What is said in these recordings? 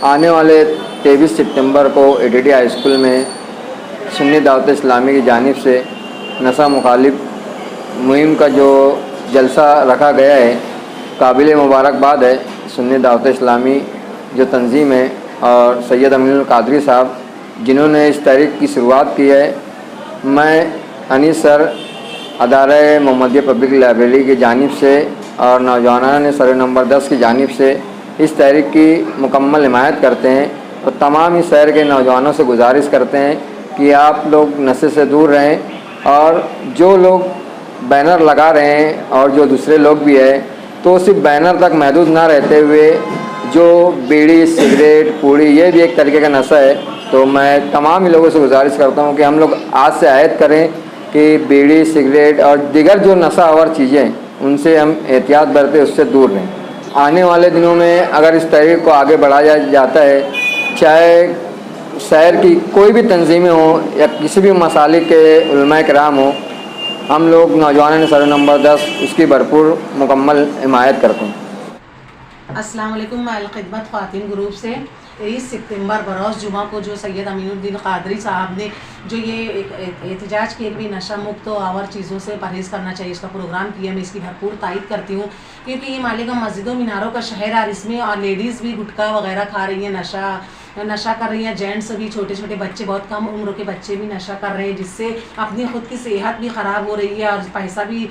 आने वाले 23 सितंबर को एडीडी हाई स्कूल में सुन्नी दावत इस्लामी की जानिब से नशा मुखालिफ मुहिम का जो जलसा रखा गया है, काबिल मुबारकबाद है। सुन्नी दावत इस्लामी जो तंजीम है और सैयद अमीनुल कादरी साहब जिन्होंने इस तहरीक की शुरुआत की है, मैं Anees sir Idare Mohammadia public library की जानिब से और नौजवान सर्वे नंबर 10 की जानिब से इस तहरीक की मुकम्मल हिमायत करते हैं और तमाम इस शहर के नौजवानों से गुजारिश करते हैं कि आप लोग नशे से दूर रहें। और जो लोग बैनर लगा रहे हैं और जो दूसरे लोग भी हैं, तो सिर्फ बैनर तक महदूद ना रहते हुए जो बीड़ी, सिगरेट, पूड़ी, ये भी एक तरीके का नशा है। तो मैं तमाम ही लोगों से गुजारिश करता हूँ कि हम लोग आज से आयत करें कि बीड़ी, सिगरेट और दीगर जो नशा आवर चीज़ें उनसे हम एहतियात बरतें, उससे दूर रहें। आने वाले दिनों में अगर इस तहरीक को आगे बढ़ाया जाता है, चाहे शहर की कोई भी तंजीमें हों या किसी भी मसालिक के उलमाए किराम हों, हम लोग नौजवान सर्वे नंबर 10 उसकी भरपूर मुकम्मल हिमायत करते हैं। अस्सलाम वालेकुम। मैं अलखिदमत ख़वातीन ग्रुप से 23 सितंबर बरोज़ जुमा को जो सैयद अमीनुद्दीन कादरी साहब ने जो ये एहतजाज किए भी नशा मुक्त आवर चीज़ों से परहेज़ करना चाहिए, इसका प्रोग्राम किया, मैं इसकी भरपूर तायद करती हूँ। क्योंकि ये मालेगांव मस्जिदों मीनारों का शहर है और इसमें और लेडीज़ भी गुटखा वगैरह खा रही हैं, नशा कर रही हैं। जेंट्स भी, छोटे छोटे बच्चे, बहुत कम उम्र के बच्चे भी नशा कर रहे हैं, जिससे अपनी ख़ुद की सेहत भी ख़राब हो रही है और पैसा भी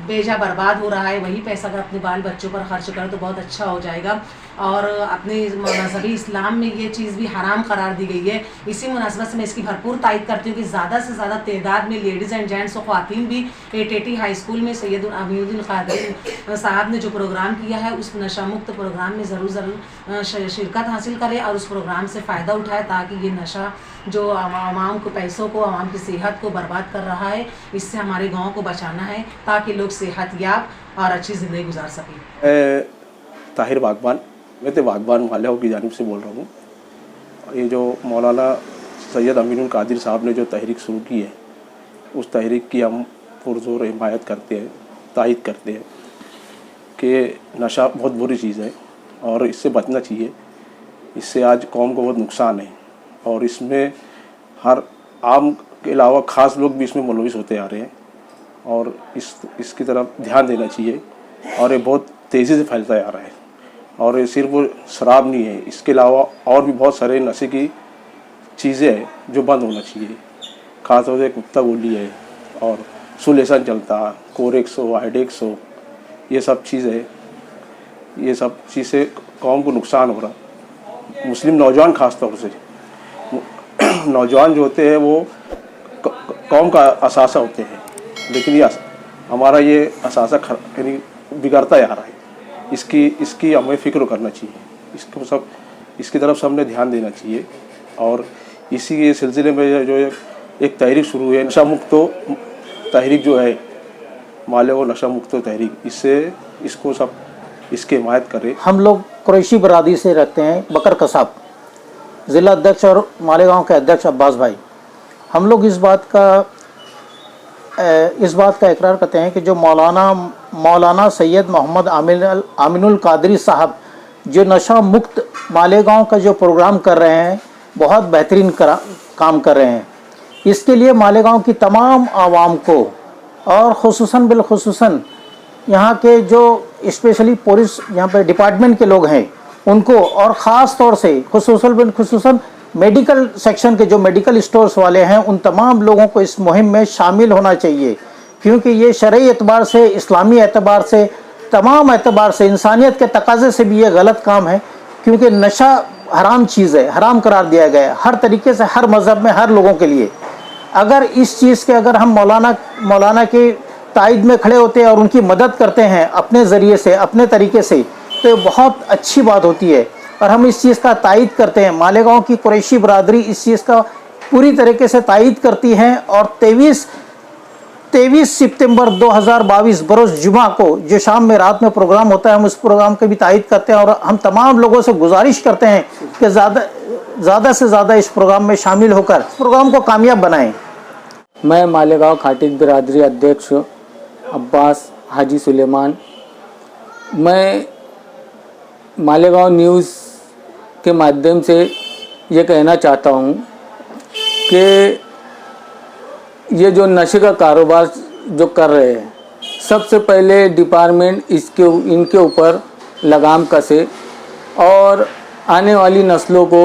बेजा बर्बाद हो रहा है। वही पैसा अगर अपने बाल बच्चों पर खर्च करें तो बहुत अच्छा हो जाएगा। और अपने मज़हबी इस्लाम में ये चीज़ भी हराम करार दी गई है। इसी मुनासबत से मैं इसकी भरपूर तायद करती हूँ कि ज़्यादा से ज़्यादा तादाद में लेडीज़ एंड जेंट्स और ख़वातीन भी एटीटी हाई स्कूल में सैयद अमीनुद्दीन कादरी साहब ने जो प्रोग्राम किया है, उस नशा मुक्त प्रोग्राम में ज़रूर शिरकत हासिल करें और उस प्रोग्राम से फ़ायदा उठाए, ताकि ये नशा जो आवाम को, पैसों को, आवाम की सेहत को बर्बाद कर रहा है, इससे हमारे गाँव को बचाना है ताकि लोग सेहतयाब और अच्छी ज़िंदगी गुजार सकें। ताहिर बागबान, मैं तो बागबान मालियाओं की जानिब से बोल रहा हूँ। ये जो मौलाना सैयद अमीनुल कादरी साहब ने जो तहरीक शुरू की है, उस तहरीक की हम पुरज़ोर हिमायत करते हैं, तायद करते हैं कि नशा बहुत बुरी चीज़ है और इससे बचना चाहिए। इससे आज कौम को बहुत नुकसान है और इसमें हर आम के अलावा ख़ास लोग भी इसमें मुलविस होते आ रहे हैं और इसकी तरफ ध्यान देना चाहिए। और ये बहुत तेज़ी से फैलता आ रहा है और ये सिर्फ शराब नहीं है, इसके अलावा और भी बहुत सारे नशे की चीज़ें हैं जो बंद होना चाहिए। ख़ासतौर से कुत्ता गोली है और सुलेसन चलता, कोरेक्स हो, हाइडेक्स हो, ये सब चीज़ें, ये सब चीज़ें कौम को नुकसान हो रहा। मुस्लिम नौजवान ख़ास तौर से नौजवान जो होते हैं वो कौम का असासा होते हैं, लेकिन ये हमारा ये असासा यानी बिगड़ता जा रहा है। इसकी हमें फ़िक्र करना चाहिए, इसकी तरफ से हमने ध्यान देना चाहिए। और इसी के सिलसिले में जो एक तहरीक शुरू है, नशा मुक्त तहरीक जो है, मालिया और नशा मुक्त तहरीक, इसको सब इसकी हिमायत करें। हम लोग कुरैशी बरादरी से रखते हैं, बकर कसाब ज़िला अध्यक्ष और मालेगांव के अध्यक्ष अब्बास भाई। हम लोग इस बात का इकरार करते हैं कि जो मौलाना सैयद मोहम्मद आमिनुल कादरी साहब जो नशा मुक्त मालेगांव का जो प्रोग्राम कर रहे हैं, बहुत बेहतरीन काम कर रहे हैं। इसके लिए मालेगांव की तमाम आवाम को और बिलखुसूसन यहाँ के जो स्पेशली पुलिस यहाँ पे डिपार्टमेंट के लोग हैं उनको, और ख़ास तौर से खुसूसन मेडिकल सेक्शन के जो मेडिकल स्टोर्स वाले हैं, उन तमाम लोगों को इस मुहिम में शामिल होना चाहिए। क्योंकि ये शरई एतबार से, इस्लामी एतबार से, तमाम एतबार से, इंसानियत के तकाज़े से भी ये गलत काम है। क्योंकि नशा हराम चीज़ है, हराम करार दिया गया है हर तरीके से, हर मज़हब में, हर लोगों के लिए। अगर इस चीज़ के अगर हम मौलाना के तायद में खड़े होते हैं और उनकी मदद करते हैं अपने ज़रिए से, अपने तरीके से, तो ये बहुत अच्छी बात होती है और हम इस चीज़ का तायद करते हैं। मालेगांव की कुरैशी बरादरी इस चीज़ का पूरी तरीके से तायद करती हैं। और 23 सितंबर 2022 बरोज़ जुमा को जो शाम में रात में प्रोग्राम होता है, हम उस प्रोग्राम की भी तायद करते हैं और हम तमाम लोगों से गुजारिश करते हैं कि ज़्यादा से ज़्यादा इस प्रोग्राम में शामिल होकर इस प्रोग्राम को कामयाब बनाएं। मैं मालेगांव खाटिक बिरादरी अध्यक्ष अब्बास हाजी सुलेमान। मैं मालेगांव न्यूज़ के माध्यम से ये कहना चाहता हूँ कि ये जो नशे का कारोबार जो कर रहे हैं, सबसे पहले डिपार्टमेंट इनके ऊपर लगाम कसे और आने वाली नस्लों को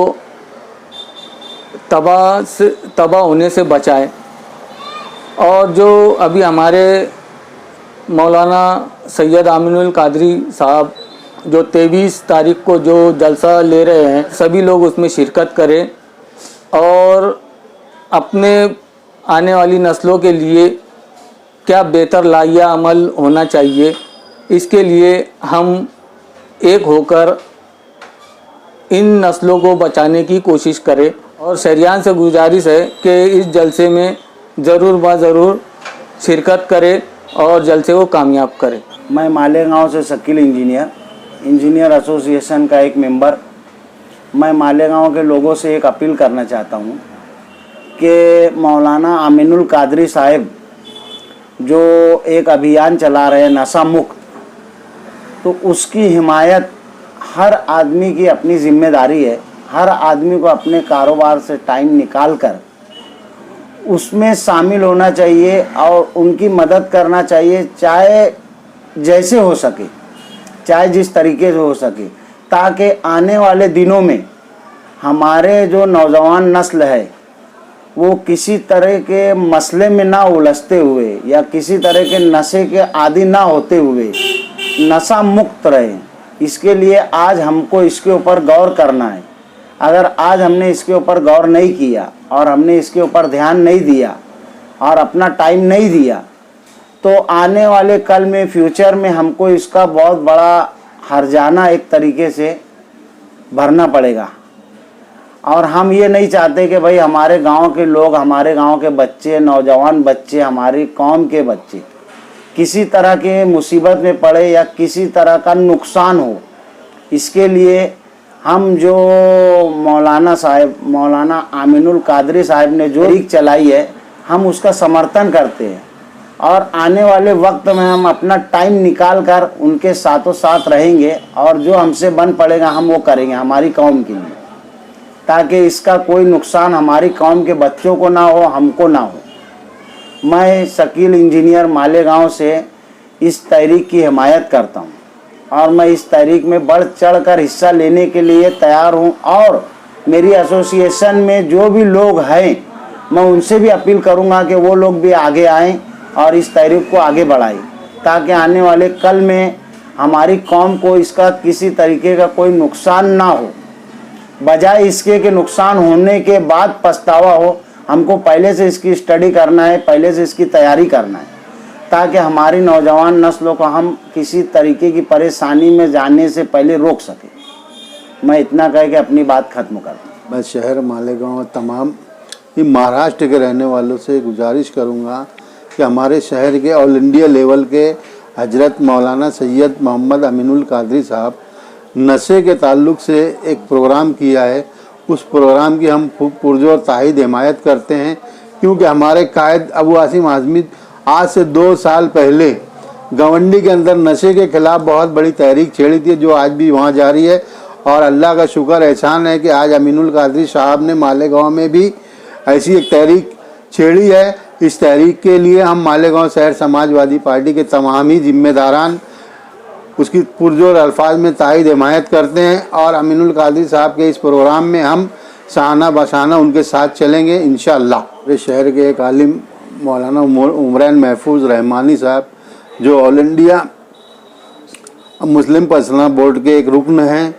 तबाह होने से बचाए। और जो अभी हमारे मौलाना सैयद आमीनुल कादरी साहब जो 23 तारीख को जो जलसा ले रहे हैं, सभी लोग उसमें शिरकत करें और अपने आने वाली नस्लों के लिए क्या बेहतर लाया अमल होना चाहिए, इसके लिए हम एक होकर इन नस्लों को बचाने की कोशिश करें। और शहरियान से गुजारिश है कि इस जलसे में ज़रूर शिरकत करें और जलसे को कामयाब करें। मैं मालेगांव से शकील इंजीनियर एसोसिएशन का एक मेंबर। मैं मालेगांव के लोगों से एक अपील करना चाहता हूँ कि मौलाना आमीनुल कादरी साहब जो एक अभियान चला रहे हैं नशा मुक्त, तो उसकी हिमायत हर आदमी की अपनी जिम्मेदारी है। हर आदमी को अपने कारोबार से टाइम निकाल कर उसमें शामिल होना चाहिए और उनकी मदद करना चाहिए, चाहे जैसे हो सके, चाहे जिस तरीके से हो सके, ताकि आने वाले दिनों में हमारे जो नौजवान नस्ल है वो किसी तरह के मसले में ना उलझते हुए या किसी तरह के नशे के आदी ना होते हुए नशा मुक्त रहे। इसके लिए आज हमको इसके ऊपर गौर करना है। अगर आज हमने इसके ऊपर गौर नहीं किया और हमने इसके ऊपर ध्यान नहीं दिया और अपना टाइम नहीं दिया, तो आने वाले कल में फ्यूचर में हमको इसका बहुत बड़ा हर्जाना एक तरीके से भरना पड़ेगा। और हम ये नहीं चाहते कि भाई हमारे गांव के लोग, हमारे गांव के बच्चे, नौजवान बच्चे, हमारी कौम के बच्चे किसी तरह के मुसीबत में पड़े या किसी तरह का नुकसान हो। इसके लिए हम जो मौलाना आमीनुल कादरी साहब ने जो लीग चलाई है, हम उसका समर्थन करते हैं और आने वाले वक्त में हम अपना टाइम निकाल कर उनके साथों साथ रहेंगे और जो हमसे बन पड़ेगा हम वो करेंगे हमारी कौम के लिए, ताकि इसका कोई नुकसान हमारी कौम के बच्चों को ना हो, हमको ना हो। मैं शकील इंजीनियर मालेगांव से इस तहरीक की हिमायत करता हूं और मैं इस तहरीक में बढ़ चढ़ कर हिस्सा लेने के लिए तैयार हूं। और मेरी एसोसिएशन में जो भी लोग हैं, मैं उनसे भी अपील करूंगा कि वो लोग भी आगे आएं और इस तहरीक को आगे बढ़ाएं, ताकि आने वाले कल में हमारी कौम को इसका किसी तरीके का कोई नुकसान ना हो। बजाय इसके कि नुकसान होने के बाद पछतावा हो, हमको पहले से इसकी स्टडी करना है, पहले से इसकी तैयारी करना है, ताकि हमारी नौजवान नस्लों को हम किसी तरीके की परेशानी में जाने से पहले रोक सकें। मैं इतना कह के अपनी बात ख़त्म करता हूँ। मैं शहर मालेगांव तमाम ये महाराष्ट्र के रहने वालों से गुजारिश करूँगा कि हमारे शहर के ऑल इंडिया लेवल के हजरत मौलाना सैयद मोहम्मद अमीनुल कादरी साहब नशे के ताल्लुक से एक प्रोग्राम किया है। उस प्रोग्राम की हम पुरजोर ताहीद हिमायत करते हैं, क्योंकि हमारे कायद अबू आसिम आज़मी आज से 2 साल पहले गवंडी के अंदर नशे के खिलाफ बहुत बड़ी तहरीक छेड़ी थी, जो आज भी वहाँ जारी है। और अल्लाह का शुक्र एहसान है कि आज अमीनुल कादरी साहब ने मालेगांव में भी ऐसी एक तहरीक छेड़ी है। इस तहरीक के लिए हम मालेगांव शहर समाजवादी पार्टी के तमाम ही जिम्मेदारान उसकी पुरजोर अल्फाज में तायद हिमायत करते हैं और अमीनुल कादरी साहब के इस प्रोग्राम में हम शाना बशाना उनके साथ चलेंगे इंशाअल्लाह। मेरे शहर के एक आलिम मौलाना उमरान महफूज रहमानी साहब, जो all India Muslim personal board के एक रुकन हैं,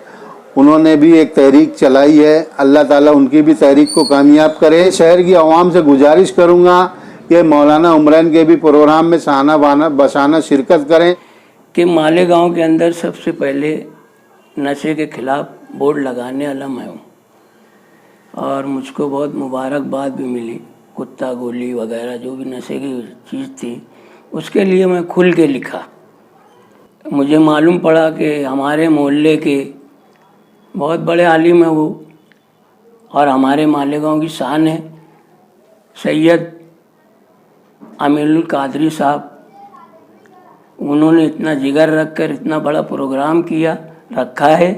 उन्होंने भी एक तहरीक चलाई है। अल्लाह ताला उनकी भी तहरीक को कामयाब करे। शहर की आवाम से गुजारिश करूँगा कि मौलाना उमरान के भी प्रोग्राम में शाना बशाना शिरकत करें। कि मालेगांव के अंदर सबसे पहले नशे के ख़िलाफ़ बोर्ड लगाने वाला मैं हूँ और मुझको बहुत मुबारकबाद भी मिली। कुत्ता गोली वगैरह जो भी नशे की चीज़ थी उसके लिए मैं खुल के लिखा। मुझे मालूम पड़ा कि हमारे मोहल्ले के बहुत बड़े आलिम हैं वो और हमारे मालेगांव की शान है। सैयद आमीनुल कादरी साहब, उन्होंने इतना जिगर रख कर इतना बड़ा प्रोग्राम किया रखा है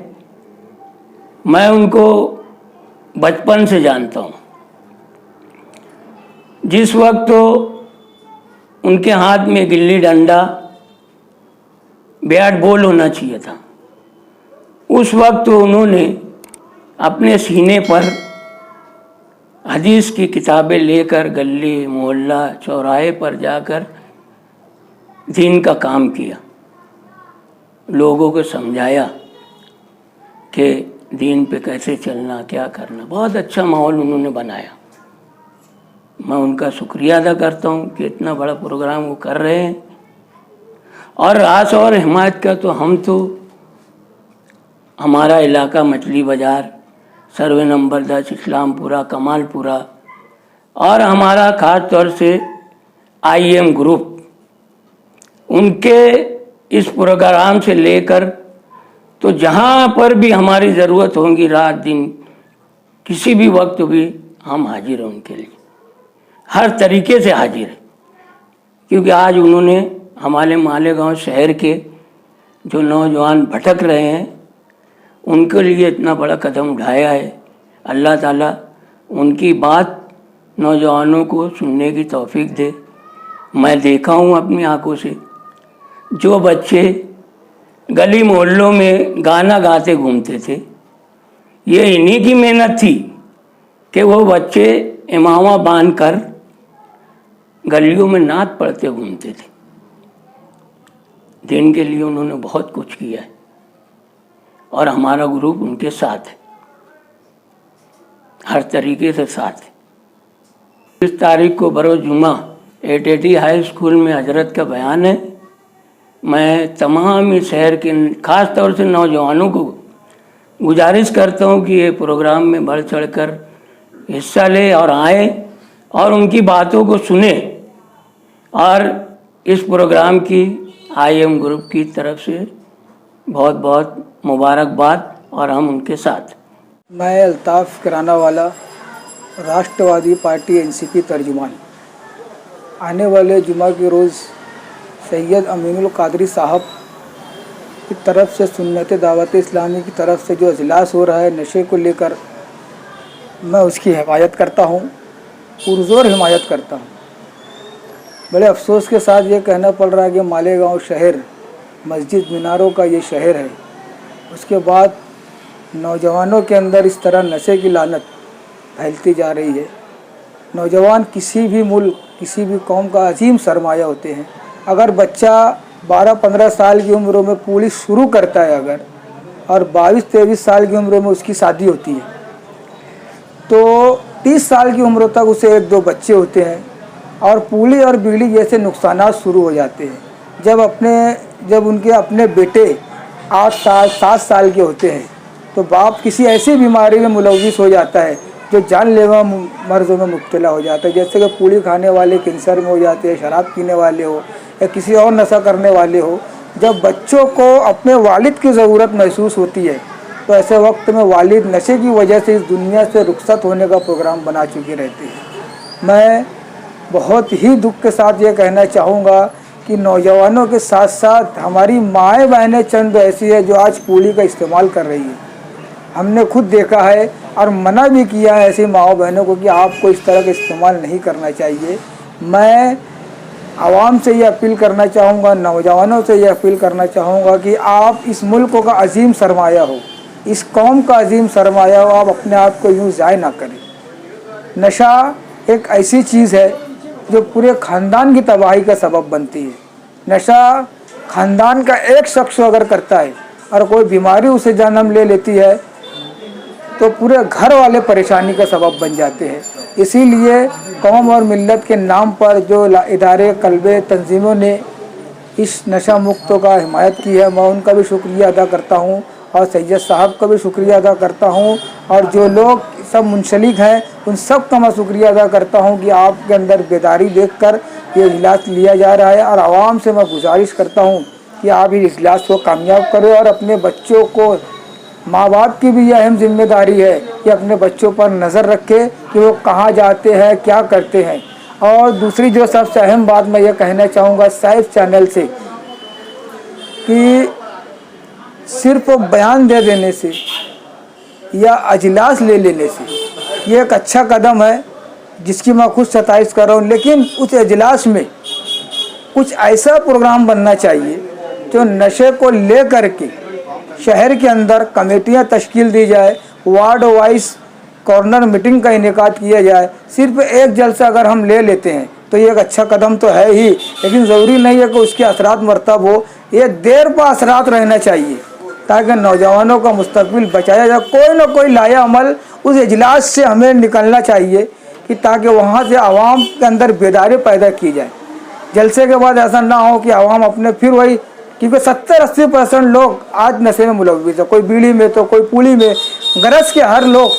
मैं उनको बचपन से जानता हूँ। जिस वक्त तो उनके हाथ में गिल्ली डंडा बैट बॉल होना चाहिए था, उस वक्त तो उन्होंने अपने सीने पर हदीस की किताबें लेकर गली मोहल्ला चौराहे पर जाकर दीन का काम किया, लोगों को समझाया कि दीन पे कैसे चलना, क्या करना। बहुत अच्छा माहौल उन्होंने बनाया। मैं उनका शुक्रिया अदा करता हूँ कि इतना बड़ा प्रोग्राम वो कर रहे हैं। और रास और हिमायत का तो हम तो, हमारा इलाका मछली बाज़ार, सर्वे नंबर 10 इस्लामपुरा, कमालपुरा, और हमारा ख़ास तौर से IM ग्रुप, उनके इस प्रोग्राम से लेकर तो जहाँ पर भी हमारी ज़रूरत होगी, रात दिन किसी भी वक्त भी हम हाजिर हैं उनके लिए, हर तरीके से हाजिर हैं। क्योंकि आज उन्होंने हमारे मालेगांव शहर के जो नौजवान भटक रहे हैं उनके लिए इतना बड़ा कदम उठाया है। अल्लाह ताला उनकी बात नौजवानों को सुनने की तौफीक दे। मैं देखा हूँ अपनी आंखों से, जो बच्चे गली मोहल्लों में गाना गाते घूमते थे, ये इन्हीं की मेहनत थी कि वो बच्चे इमामा बांधकर गलियों में नात पढ़ते घूमते थे। दीन के लिए उन्होंने बहुत कुछ किया है और हमारा ग्रुप उनके साथ है, हर तरीके से साथ है। इस तारीख को बरोज़ जुमा 880 हाई स्कूल में हजरत का बयान है। मैं तमाम इस शहर के ख़ास तौर से नौजवानों को गुजारिश करता हूँ कि ये प्रोग्राम में बढ़ चढ़कर हिस्सा ले और आए और उनकी बातों को सुने। और इस प्रोग्राम की IM ग्रुप की तरफ से बहुत बहुत मुबारकबाद, और हम उनके साथ। मैं अल्ताफ़ किराना वाला, राष्ट्रवादी पार्टी NCP तर्जुमान। आने वाले जुमा के रोज़ सैयद अमीनुल कादरी साहब की तरफ से सुन्नत दावत इस्लामी की तरफ से जो इजलास हो रहा है नशे को लेकर, मैं उसकी हिमायत करता हूँ, पुरज़ोर हिमायत करता हूँ। बड़े अफसोस के साथ ये कहना पड़ रहा है कि मालेगांव शहर मस्जिद मीनारों का ये शहर है, उसके बाद नौजवानों के अंदर इस तरह नशे की लानत फैलती जा रही है। नौजवान किसी भी मुल्क, किसी भी कौम का अजीम सरमाया होते हैं। अगर बच्चा 12-15 साल की उम्र में पुलिस शुरू करता है अगर, और 22-23 साल की उम्र में उसकी शादी होती है, तो 30 साल की उम्र तक उसे 1-2 बच्चे होते हैं और पूली और बिजली जैसे नुकसानात शुरू हो जाते हैं। जब उनके अपने बेटे 8 साल 7 साल के होते हैं तो बाप किसी ऐसी बीमारी में मुलविस हो जाता है जो जानलेवा मर्ज़ों में मुब्तला हो जाता है, जैसे कि पूड़ी खाने वाले कैंसर में हो जाते हैं, शराब पीने वाले हो या किसी और नशा करने वाले हो। जब बच्चों को अपने वालिद की ज़रूरत महसूस होती है तो ऐसे वक्त में वालिद नशे की वजह से इस दुनिया से रुखसत होने का प्रोग्राम बना चुके रहते हैं। मैं बहुत ही दुख के साथ ये कहना चाहूँगा कि नौजवानों के साथ साथ हमारी माएँ बहनें चंद ऐसी है जो आज पूड़ी का इस्तेमाल कर रही है। हमने खुद देखा है और मना भी किया है ऐसी माओ बहनों को कि आपको इस तरह का इस्तेमाल नहीं करना चाहिए। मैं आवाम से ये अपील करना चाहूँगा, नौजवानों से ये अपील करना चाहूँगा कि आप इस मुल्क का अजीम सरमाया हो, इस कौम का अजीम सरमाया हो, आप अपने आप को यूँ ज़ाय ना करें। नशा एक ऐसी चीज़ है जो पूरे ख़ानदान की तबाही का सबब बनती है। नशा ख़ानदान का एक शख्स अगर करता है और कोई बीमारी उसे जन्म ले लेती है तो पूरे घर वाले परेशानी का सबब बन जाते हैं। इसीलिए कौम और मिल्लत के नाम पर जो इदारे कल्बे तंजीमों ने इस नशा मुक्तों का हिमायत की है, मैं उनका भी शुक्रिया अदा करता हूँ और सैयद साहब का भी शुक्रिया अदा करता हूँ, और जो लोग सब मुंसलिक हैं उन सब का मैं शुक्रिया अदा करता हूँ कि आपके अंदर बेदारी देखकर ये इजलास लिया जा रहा है। और आवाम से मैं गुजारिश करता हूँ कि आप इस इजलास को कामयाब करें और अपने बच्चों को, माँ बाप की भी यह अहम जिम्मेदारी है कि अपने बच्चों पर नज़र रखें कि वो कहाँ जाते हैं, क्या करते हैं। और दूसरी जो सबसे अहम बात मैं ये कहना चाहूँगा साइफ चैनल से कि सिर्फ बयान दे देने से या अजलास ले लेने से। ये एक अच्छा कदम है जिसकी मैं खुद सताइश कर रहा हूँ, लेकिन उस अजलास में कुछ ऐसा प्रोग्राम बनना चाहिए जो नशे को ले करके शहर के अंदर कमेटियाँ तश्कील दी जाए, वार्ड वाइज कॉर्नर मीटिंग का इनेकाद किया जाए। सिर्फ एक जलसा अगर हम ले लेते हैं तो ये एक अच्छा कदम तो है ही, लेकिन ज़रूरी नहीं है कि उसके असरात मरतब हो। ये देर पर असरात रहना चाहिए ताकि नौजवानों का मुस्तकबिल बचाया जाए। कोई ना कोई लाया अमल उस इजलास से हमें निकलना चाहिए कि ताकि वहाँ से आवाम के अंदर बेदारी पैदा की जाए। जलसे के बाद ऐसा ना हो कि आवाम अपने फिर वही, क्योंकि 70-80% लोग आज नशे में मुलव्विस है, कोई बीड़ी में तो कोई पूली में। गरज के हर लोग,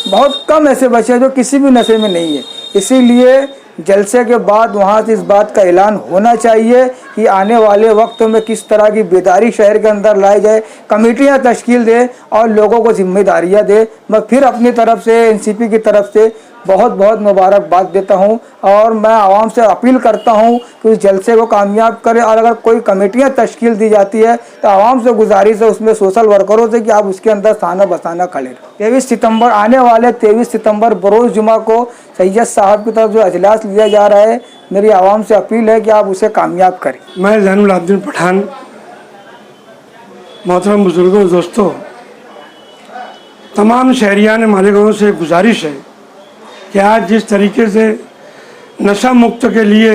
बहुत कम ऐसे बचे हैं जो किसी भी नशे में नहीं है। इसीलिए जलसे के बाद वहाँ से इस बात का ऐलान होना चाहिए कि आने वाले वक्तों में किस तरह की बेदारी शहर के अंदर लाई जाए, कमेटियाँ तश्कील दे और लोगों को जिम्मेदारियाँ दे। मैं फिर अपनी तरफ से एनसीपी की तरफ से बहुत बहुत मुबारकबाद देता हूं और मैं आवाम से अपील करता हूं कि उस जलसे को कामयाब करें। और अगर कोई कमेटियां तश्कील दी जाती है तो आवाम से गुजारिश है उसमें सोशल वर्करों से कि आप उसके अंदर थाना बसाना खड़े। 23 सितंबर आने वाले 23 सितंबर बरोज़ जुमा को सैयद साहब की तरफ जो अजलास लिया जा रहा है, मेरी आवाम से अपील है कि आप उसे कामयाब करें। मैं ज़ैनुल आबिदीन पठान, मोहतरम बुजुर्गों, दोस्तों, तमाम शहरियान मालेगांव से गुजारिश है कि आज जिस तरीके से नशा मुक्त के लिए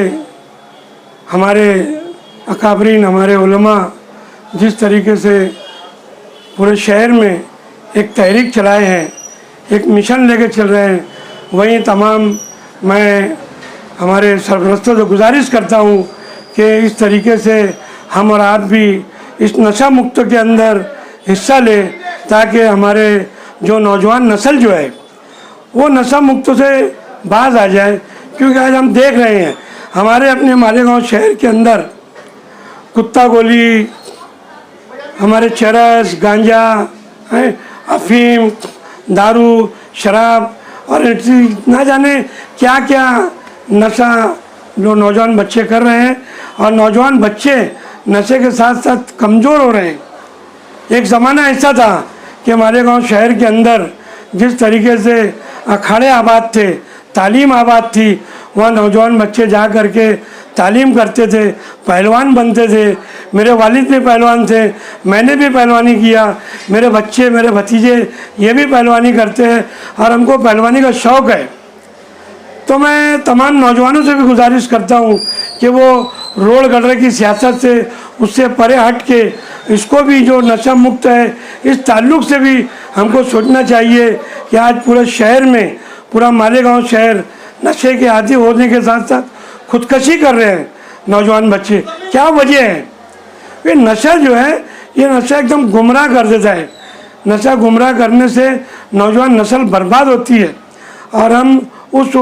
हमारे अकाबरीन, हमारे उलमा जिस तरीके से पूरे शहर में एक तहरीक चलाए हैं, एक मिशन लेके चल रहे हैं, वहीं तमाम मैं हमारे सरपरस्तों से गुजारिश करता हूँ कि इस तरीके से हम और आप भी इस नशा मुक्त के अंदर हिस्सा लें ताकि हमारे जो नौजवान नस्ल जो है वो नशा मुक्त से बाज आ जाए। क्योंकि आज हम देख रहे हैं हमारे अपने मालेगांव शहर के अंदर कुत्ता गोली, हमारे चरस, गांजा, अफीम, दारू, शराब और ना जाने क्या क्या नशा जो नौजवान बच्चे कर रहे हैं। और नौजवान बच्चे नशे के साथ साथ कमज़ोर हो रहे हैं। एक ज़माना ऐसा था कि मालेगांव शहर के अंदर जिस तरीके से अखाड़े आबाद थे, तालीम आबाद थी, वहाँ नौजवान बच्चे जा कर के तालीम करते थे, पहलवान बनते थे। मेरे वालिद भी पहलवान थे, मैंने भी पहलवानी किया, मेरे बच्चे, मेरे भतीजे ये भी पहलवानी करते हैं और हमको पहलवानी का शौक़ है। तो मैं तमाम नौजवानों से भी गुजारिश करता हूँ कि वो रोड गटर की सियासत से उससे परे हट के इसको भी जो नशा मुक्त है इस ताल्लुक़ से भी हमको सोचना चाहिए कि आज पूरे शहर में, पूरा मालेगांव शहर नशे के आदी होने के साथ साथ खुदकशी कर रहे हैं नौजवान बच्चे। क्या वजह है? ये नशा जो है, ये नशा एकदम गुमराह कर देता है। नशा गुमराह करने से नौजवान नस्ल बर्बाद होती है। और हम उस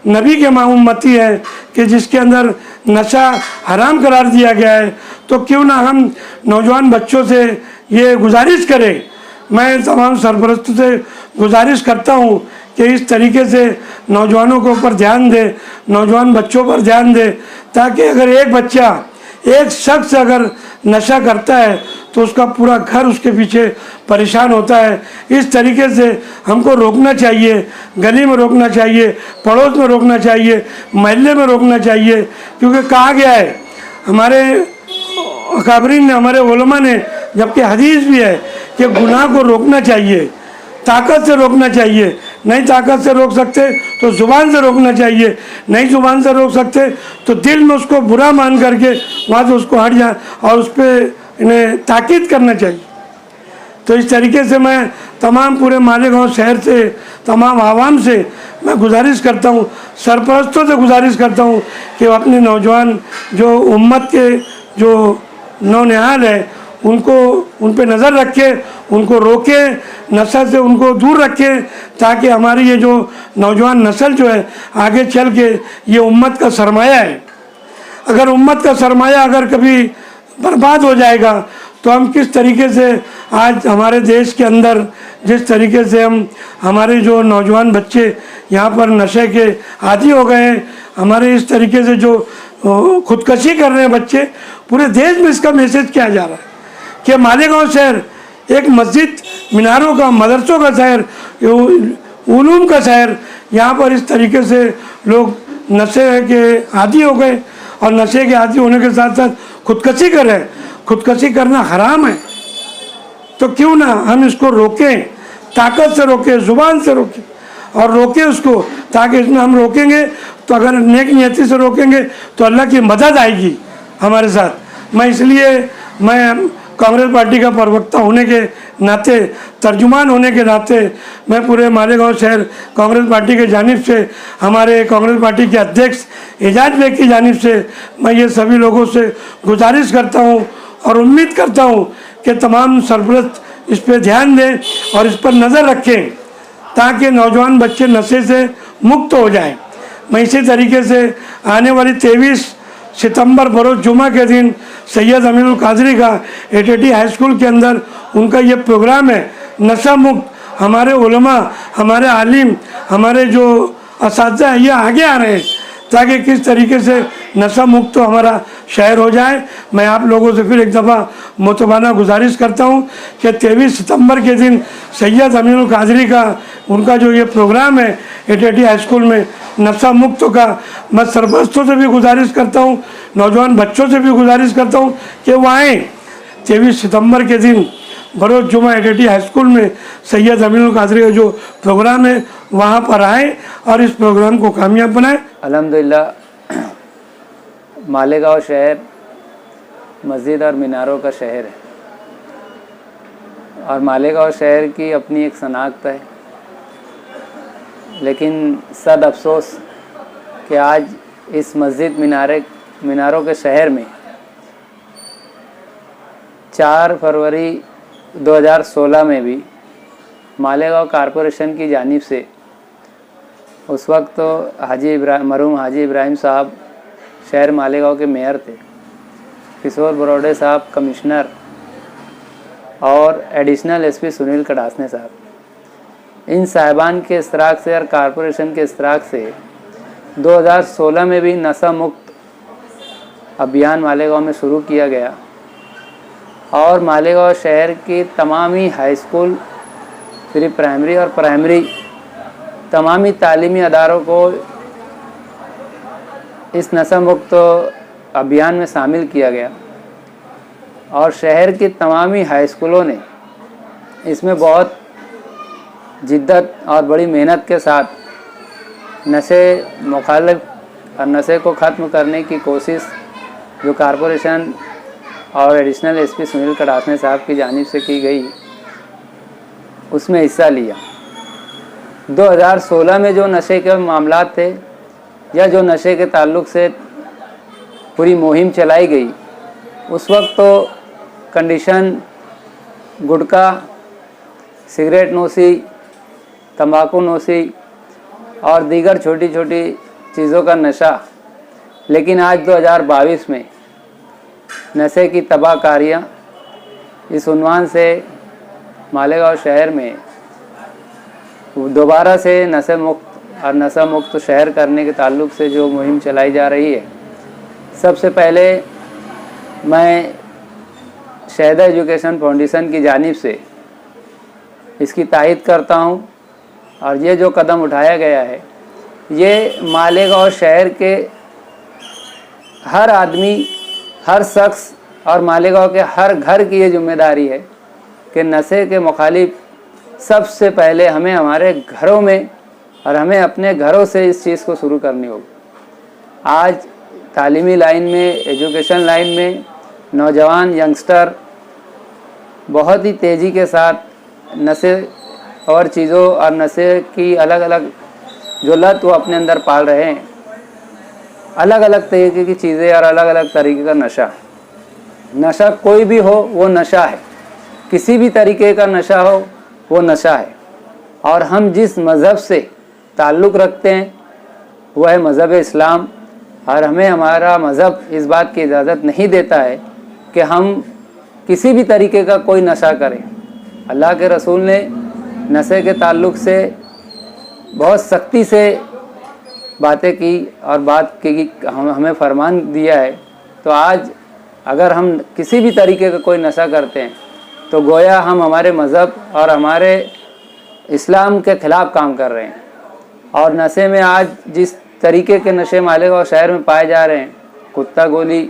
नबी के उम्मती है कि जिसके अंदर नशा हराम करार दिया गया है, तो क्यों ना हम नौजवान बच्चों से ये गुजारिश करें। मैं तमाम सरपरस्तों से गुजारिश करता हूँ कि इस तरीके से नौजवानों के ऊपर ध्यान दे, नौजवान बच्चों पर ध्यान दे, ताकि अगर एक बच्चा, एक शख्स अगर नशा करता है तो उसका पूरा घर उसके पीछे परेशान होता है। इस तरीके से हमको रोकना चाहिए, गली में रोकना चाहिए, पड़ोस में रोकना चाहिए, महल्ले में रोकना चाहिए। क्योंकि कहा गया है हमारे अकाबरीन ने, हमारे उलमा ने, जबकि हदीस भी है कि गुनाह को रोकना चाहिए, ताकत से रोकना चाहिए। नहीं ताकत से रोक सकते तो ज़ुबान से रोकना चाहिए, नहीं ज़ुबान से रोक सकते तो दिल में उसको बुरा मान करके वहाँ से उसको हट जाए और उस पर इन्हें ताकीद करना चाहिए। तो इस तरीके से मैं तमाम पूरे मालेगांव शहर से, तमाम आवाम से मैं गुजारिश करता हूँ, सरपरस्तों से गुजारिश करता हूँ कि वो अपने नौजवान जो उम्मत के जो नौनिहाल है उनको, उन पे नज़र रखे, उनको रोके, नशा से उनको दूर रखे, ताकि हमारी ये जो नौजवान नस्ल जो है आगे चल के ये उम्मत का सरमाया है। अगर उम्मत का सरमाया अगर कभी बर्बाद हो जाएगा तो हम किस तरीके से आज हमारे देश के अंदर जिस तरीके से हमारे जो नौजवान बच्चे यहाँ पर नशे के आदी हो गए हैं, हमारे इस तरीके से जो खुदकशी कर रहे हैं बच्चे, पूरे देश में इसका मैसेज किया जा रहा है कि मालेगांव शहर एक मस्जिद मीनारों का, मदरसों का शहर, उलूम का शहर। यहाँ पर इस तरीके से लोग नशे के आदी हो गए और नशे के आदी होने के साथ साथ खुदकशी कर रहे हैं। खुदकशी करना हराम है, तो क्यों ना हम इसको रोकें, ताकत से रोकें, ज़ुबान से रोकें और रोकें उसको, ताकि इसमें हम रोकेंगे तो अगर नेक नियति से रोकेंगे तो अल्लाह की मदद आएगी हमारे साथ। मैं कांग्रेस पार्टी का प्रवक्ता होने के नाते, तर्जुमान होने के नाते, मैं पूरे मालेगांव शहर कांग्रेस पार्टी के जानिब से, हमारे कांग्रेस पार्टी के अध्यक्ष एजाज बेग की जानिब से मैं ये सभी लोगों से गुजारिश करता हूँ और उम्मीद करता हूँ कि तमाम सरपरस्त इस पर ध्यान दें और इस पर नज़र रखें ताकि नौजवान बच्चे नशे से मुक्त हो जाएं। मैं इसी तरीके से आने वाली 23 सितंबर बरोज़ जुमा के दिन सैयद अमीनुल कादरी का एटीटी हाई स्कूल के अंदर उनका ये प्रोग्राम है नशा मुक्त। हमारे उलमा, हमारे आलिम, हमारे जो असातिज़ा हैं ये आगे आ रहे हैं ताकि किस तरीके से नशा मुक्त तो हमारा शहर हो जाए। मैं आप लोगों से फिर एक दफ़ा मोतबाना गुजारिश करता हूँ कि 23 सितंबर के दिन सैयद अमीनुल कादरी का उनका जो ये प्रोग्राम है एटीटी हाई स्कूल में नशा मुक्त का, मैं सरपरस्तों से भी गुजारिश करता हूँ, नौजवान बच्चों से भी गुजारिश करता हूँ कि वो आएँ 23 सितंबर के दिन बरोज़ जुमा एटीटी हाई स्कूल में सैयद अमीनुल कादरी का जो प्रोग्राम है वहाँ पर आए और इस प्रोग्राम को कामयाब बनाएं। अल्हम्दुलिल्लाह मालेगांव शहर मस्जिद और मीनारों का शहर है और मालेगांव शहर की अपनी एक शनाख्त है, लेकिन सद अफसोस कि आज इस मस्जिद मीनारों के शहर में 4 फरवरी 2016 में भी मालेगांव कारपोरेशन की जानिब से उस वक्त तो मरहूम हाजी इब्राहिम साहब शहर मालेगांव के मेयर थे, किशोर बरोड़े साहब कमिश्नर और एडिशनल एसपी सुनील कड़ासने साहब, इन साहिबान के इस्तराक से और कारपोरेशन के इस्तराक से 2016 में भी नशा मुक्त अभियान मालेगांव में शुरू किया गया और मालेगांव शहर की तमामी हाई स्कूल, प्री प्राइमरी और प्राइमरी तमामी तालीमी अदारों को इस नशा मुक्त अभियान में शामिल किया गया और शहर की तमामी हाई स्कूलों ने इसमें बहुत जिद्दत और बड़ी मेहनत के साथ नशे मुखालिफ और नशे को ख़त्म करने की कोशिश जो कारपोरेशन और एडिशनल एसपी सुनील कड़ासने साहब की जानिब से की गई उसमें हिस्सा लिया। 2016 में जो नशे के मामलात थे या जो नशे के ताल्लुक़ से पूरी मुहिम चलाई गई उस वक्त तो कंडीशन गुटखा, सिगरेट नोशी, तंबाकू नोशी और दीगर छोटी छोटी चीज़ों का नशा, लेकिन आज 2022 में नशे की तबाहकारियाँ इस उन्वान से मालेगांव शहर में दोबारा से नशे मुक्त और नशा मुक्त शहर करने के ताल्लुक़ से जो मुहिम चलाई जा रही है, सबसे पहले मैं शहदा एजुकेशन फाउंडेशन की जानिब से इसकी तायद करता हूँ और ये जो कदम उठाया गया है ये मालेगांव शहर के हर आदमी, हर शख्स और मालेगांव के हर घर की ये जिम्मेदारी है कि नशे के मुखालिफ सबसे पहले हमें हमारे घरों में और हमें अपने घरों से इस चीज़ को शुरू करनी होगी। आज तालीमी लाइन में, एजुकेशन लाइन में नौजवान यंगस्टर बहुत ही तेज़ी के साथ नशे और चीज़ों और नशे की अलग अलग जो लत वो अपने अंदर पाल रहे हैं, अलग अलग तरीके की चीज़ें और अलग अलग तरीके का नशा। नशा कोई भी हो वो नशा है, किसी भी तरीके का नशा हो वो नशा है। और हम जिस मज़हब से ताल्लुक़ रखते हैं वह है मज़हब इस्लाम और हमें हमारा मज़हब इस बात की इजाज़त नहीं देता है कि हम किसी भी तरीके का कोई नशा करें। अल्लाह के रसूल ने नशे के ताल्लुक़ से बहुत सख्ती से बातें की और बात की हमें फरमान दिया है। तो आज अगर हम किसी भी तरीके का कोई नशा करते हैं तो गोया हम हमारे मज़हब और हमारे इस्लाम के ख़िलाफ़ काम कर रहे हैं। और नशे में आज जिस तरीके के नशे मालेगांव शहर में पाए जा रहे हैं, कुत्ता गोली,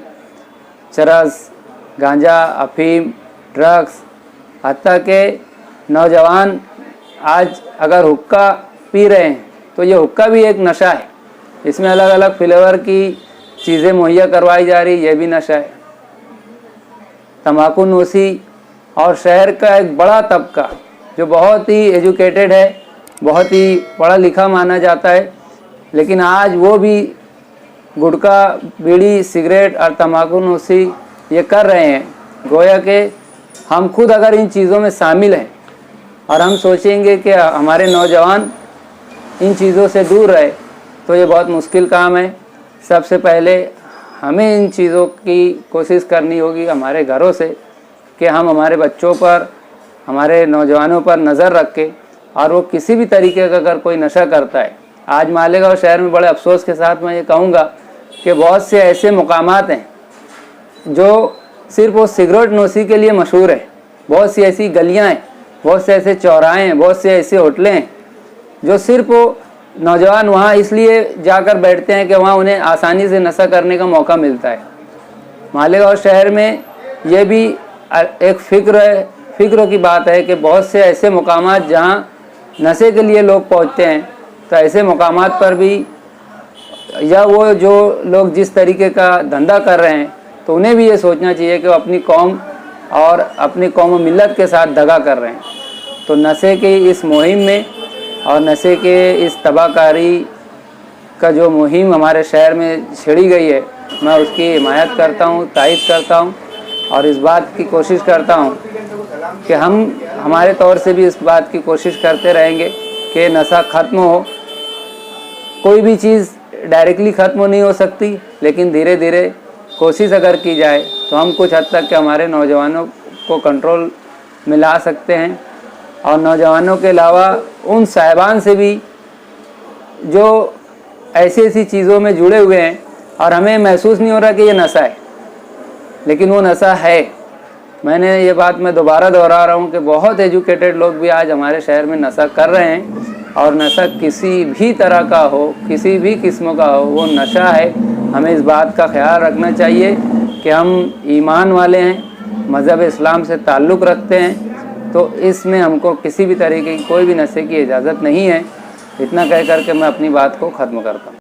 चरस, गांजा, अफीम, ड्रग्स, हत्ता के नौजवान आज अगर हुक्का पी रहे हैं तो ये हुक्का भी एक नशा है। इसमें अलग अलग फ्लेवर की चीज़ें मुहैया करवाई जा रही, ये भी नशा है। तंबाकू नोशी और शहर का एक बड़ा तबका जो बहुत ही एजुकेटेड है, बहुत ही पढ़ा लिखा माना जाता है, लेकिन आज वो भी गुटखा, बीड़ी, सिगरेट और तंबाकू नोशी ये कर रहे हैं। गोया के हम खुद अगर इन चीज़ों में शामिल हैं और हम सोचेंगे कि हमारे नौजवान इन चीज़ों से दूर रहे तो ये बहुत मुश्किल काम है। सबसे पहले हमें इन चीज़ों की कोशिश करनी होगी हमारे घरों से कि हम हमारे बच्चों पर, हमारे नौजवानों पर नज़र रख के, और वो किसी भी तरीके का अगर कोई नशा करता है, आज मालेगांव शहर में बड़े अफसोस के साथ मैं ये कहूँगा कि बहुत से ऐसे मकामात हैं जो सिर्फ वो सिगरेट नोशी के लिए मशहूर है। बहुत सी ऐसी गलियाँ हैं, बहुत से ऐसे चौराहे हैं, बहुत से ऐसे होटलें हैं जो सिर्फ वो नौजवान वहाँ इसलिए जाकर बैठते हैं कि वहाँ उन्हें आसानी से नशा करने का मौका मिलता है। मालेगांव शहर में ये भी एक फ़िक्र की बात है कि बहुत से ऐसे मकामात जहाँ नशे के लिए लोग पहुँचते हैं, तो ऐसे मकामात पर भी या वो जो लोग जिस तरीके का धंधा कर रहे हैं, तो उन्हें भी ये सोचना चाहिए कि वो अपनी कौम और अपनी कौम व मिल्लत के साथ दगा कर रहे हैं। तो नशे की इस मुहिम में और नशे के इस तबाहकारी का जो मुहिम हमारे शहर में छेड़ी गई है, मैं उसकी हिमायत करता हूँ, तायद करता हूँ और इस बात की कोशिश करता हूँ कि हम हमारे तौर से भी इस बात की कोशिश करते रहेंगे कि नशा ख़त्म हो। कोई भी चीज़ डायरेक्टली ख़त्म नहीं हो सकती, लेकिन धीरे धीरे कोशिश अगर की जाए तो हम कुछ हद तक के हमारे नौजवानों को कंट्रोल में ला सकते हैं। और नौजवानों के अलावा उन साहिबान से भी जो ऐसी ऐसी चीज़ों में जुड़े हुए हैं और हमें महसूस नहीं हो रहा कि ये नशा है, लेकिन वो नशा है। मैंने ये बात मैं दोबारा दोहरा रहा हूँ कि बहुत एजुकेटेड लोग भी आज हमारे शहर में नशा कर रहे हैं, और नशा किसी भी तरह का हो, किसी भी किस्म का हो, वो नशा है। हमें इस बात का ख्याल रखना चाहिए कि हम ईमान वाले हैं, मज़हब इस्लाम से ताल्लुक़ रखते हैं, तो इसमें हमको किसी भी तरीके की कोई भी नशे की इजाज़त नहीं है। इतना कह कर के मैं अपनी बात को ख़त्म करता हूँ।